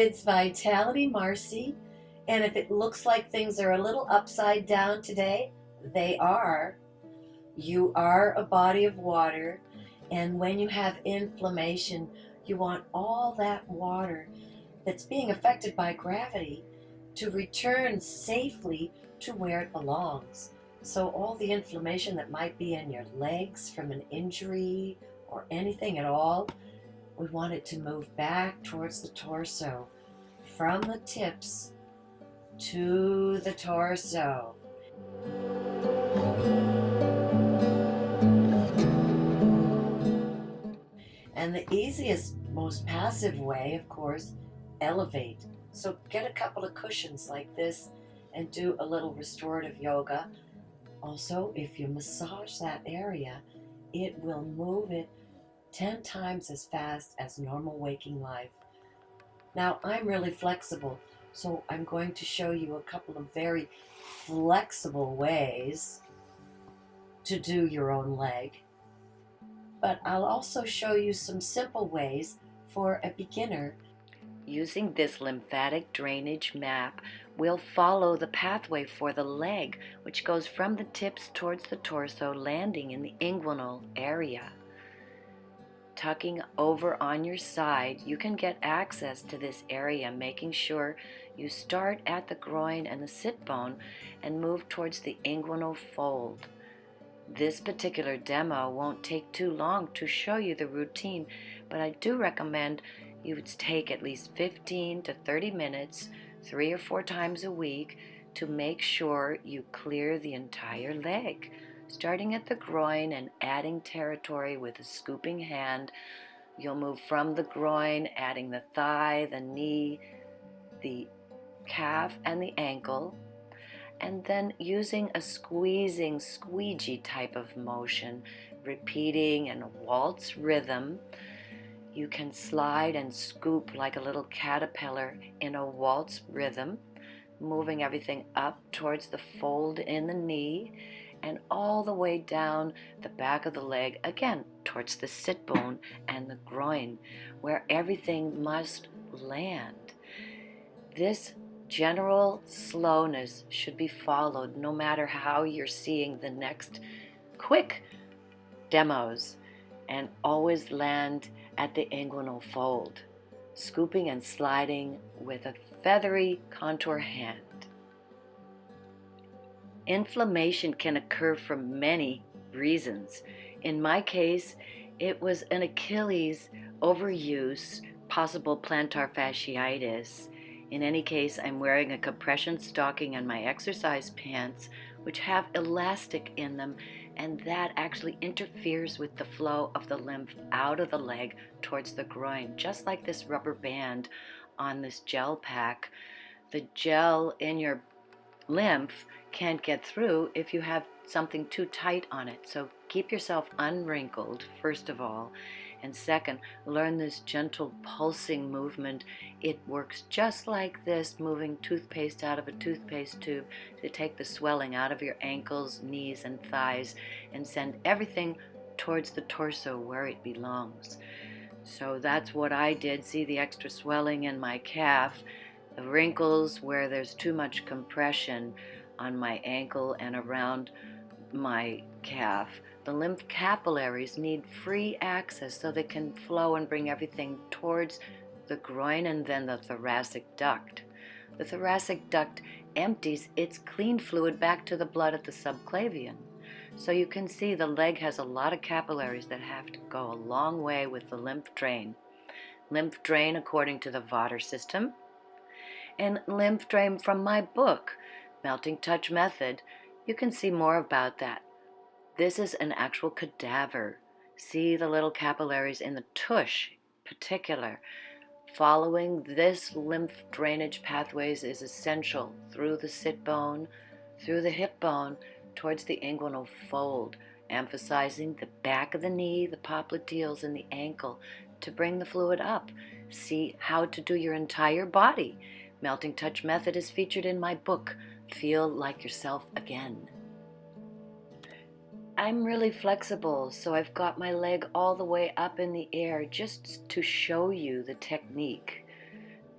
It's Vitality Marcy, and if it looks like things are a little upside down today, they are. You are a body of water, and when you have inflammation, you want all that water that's being affected by gravity to return safely to where it belongs. So, all the inflammation that might be in your legs from an injury or anything at all, we want it to move back towards the torso, from the tips to the torso. And the easiest, most passive way, of course, elevate. So get a couple of cushions like this and do a little restorative yoga. Also, if you massage that area, it will move it 10 times as fast as normal waking life. Now, I'm really flexible, so I'm going to show you a couple of very flexible ways to do your own leg. But I'll also show you some simple ways for a beginner. Using this lymphatic drainage map, we'll follow the pathway for the leg, which goes from the tips towards the torso, landing in the inguinal area. Tucking over on your side, you can get access to this area, making sure you start at the groin and the sit bone and move towards the inguinal fold. This particular demo won't take too long to show you the routine, but I do recommend you would take at least 15 to 30 minutes, 3 or 4 times a week, to make sure you clear the entire leg, starting at the groin and adding territory with a scooping hand. You'll move from the groin, adding the thigh, the knee, the calf, and the ankle, and then using a squeezing, squeegee type of motion, repeating in a waltz rhythm. You can slide and scoop like a little caterpillar in a waltz rhythm, moving everything up towards the fold in the knee and all the way down the back of the leg, again towards the sit bone and the groin, where everything must land. This general slowness should be followed no matter how you're seeing the next quick demos, and always land at the inguinal fold, scooping and sliding with a feathery contour hand. Inflammation can occur for many reasons. In my case, it was an Achilles overuse, possible plantar fasciitis. In any case, I'm wearing a compression stocking and my exercise pants, which have elastic in them, and that actually interferes with the flow of the lymph out of the leg towards the groin, just like this rubber band on this gel pack. The gel in your lymph can't get through if you have something too tight on it. So keep yourself unwrinkled, first of all. And second, learn this gentle pulsing movement. It works just like this, moving toothpaste out of a toothpaste tube to take the swelling out of your ankles, knees, and thighs and send everything towards the torso where it belongs. So that's what I did. See the extra swelling in my calf, the wrinkles where there's too much compression on my ankle and around my calf. The lymph capillaries need free access so they can flow and bring everything towards the groin and then the thoracic duct. The thoracic duct empties its clean fluid back to the blood at the subclavian. So you can see the leg has a lot of capillaries that have to go a long way with the lymph drain. Lymph drain according to the Vater system, and lymph drain from my book, Melting Touch Method. You can see more about that. This is an actual cadaver. See the little capillaries in the tush particular. Following this lymph drainage pathways is essential through the sit bone, through the hip bone, towards the inguinal fold, emphasizing the back of the knee, the popliteals, and the ankle to bring the fluid up. See how to do your entire body. Melting Touch Method is featured in my book, Feel Like Yourself Again. I'm really flexible, so I've got my leg all the way up in the air just to show you the technique.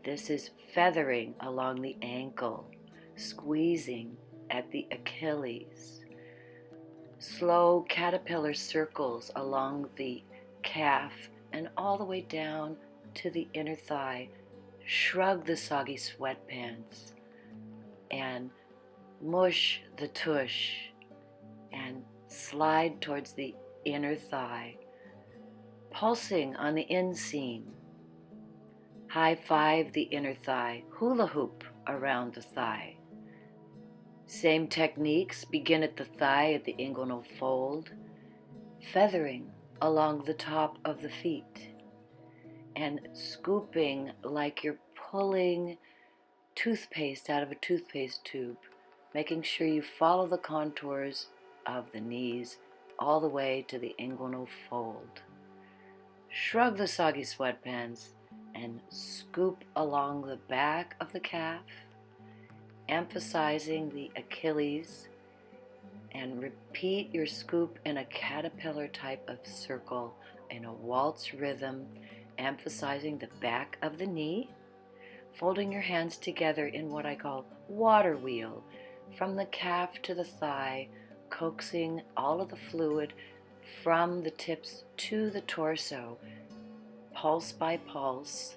This is feathering along the ankle, squeezing at the Achilles. Slow caterpillar circles along the calf and all the way down to the inner thigh. Shrug the soggy sweatpants and mush the tush and slide towards the inner thigh, pulsing on the inseam. High five the inner thigh, hula hoop around the thigh. Same techniques, begin at the thigh at the inguinal fold, feathering along the top of the feet and scooping like you're pulling toothpaste out of a toothpaste tube, making sure you follow the contours of the knees all the way to the inguinal fold. Shrug the soggy sweatpants and scoop along the back of the calf, emphasizing the Achilles, and repeat your scoop in a caterpillar type of circle in a waltz rhythm, emphasizing the back of the knee, folding your hands together in what I call water wheel, from the calf to the thigh, coaxing all of the fluid from the tips to the torso, pulse by pulse.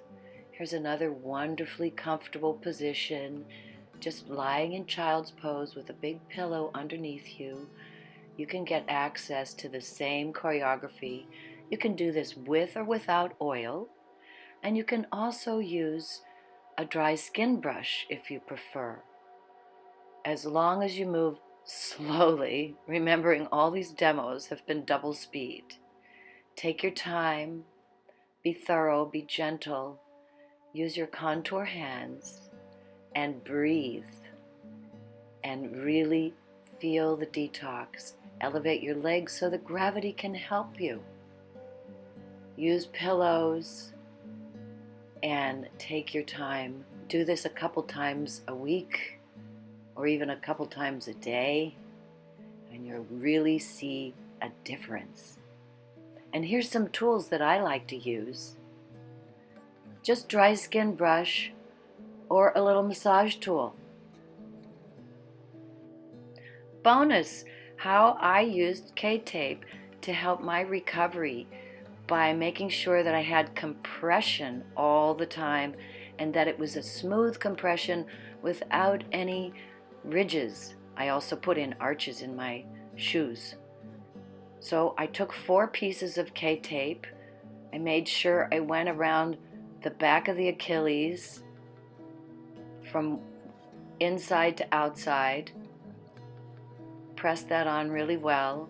Here's another wonderfully comfortable position, just lying in child's pose with a big pillow underneath you. You can get access to the same choreography. You can do this with or without oil, and you can also use a dry skin brush if you prefer. As long as you move slowly, remembering all these demos have been double speed. Take your time, be thorough, be gentle, use your contour hands, and breathe, and really feel the detox. Elevate your legs so that gravity can help you. Use pillows and take your time. Do this a couple times a week or even a couple times a day, and you'll really see a difference. And here's some tools that I like to use. Just dry skin brush or a little massage tool. Bonus, how I used K-tape to help my recovery by making sure that I had compression all the time and that it was a smooth compression without any ridges. I also put in arches in my shoes. So I took 4 pieces of K-tape. I made sure I went around the back of the Achilles from inside to outside. Pressed that on really well.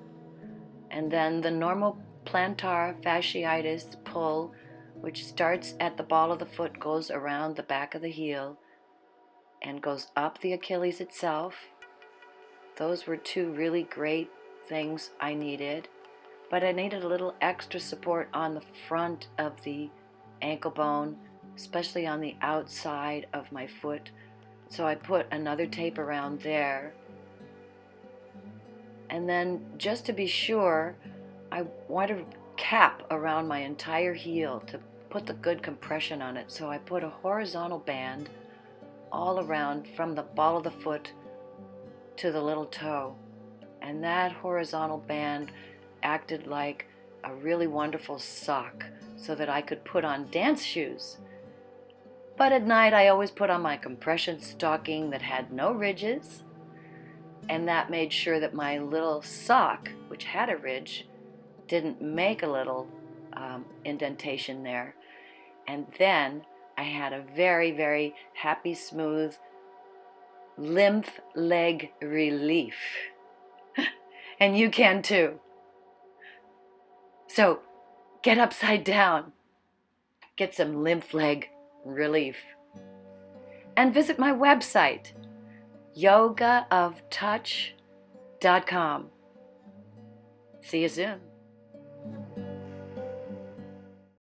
And then the normal plantar fasciitis pull, which starts at the ball of the foot, goes around the back of the heel and goes up the Achilles itself. Those were 2 really great things I needed, but I needed a little extra support on the front of the ankle bone, especially on the outside of my foot. So I put another tape around there. And then just to be sure, I wanted a cap around my entire heel to put the good compression on it. So I put a horizontal band all around from the ball of the foot to the little toe. And that horizontal band acted like a really wonderful sock so that I could put on dance shoes. But at night I always put on my compression stocking that had no ridges, and that made sure that my little sock, which had a ridge, didn't make a little indentation there. And then I had a very, very happy, smooth Lymph Leg Relief. And you can too. So get upside down, get some lymph leg relief, and visit my website, yogaoftouch.com. See you soon.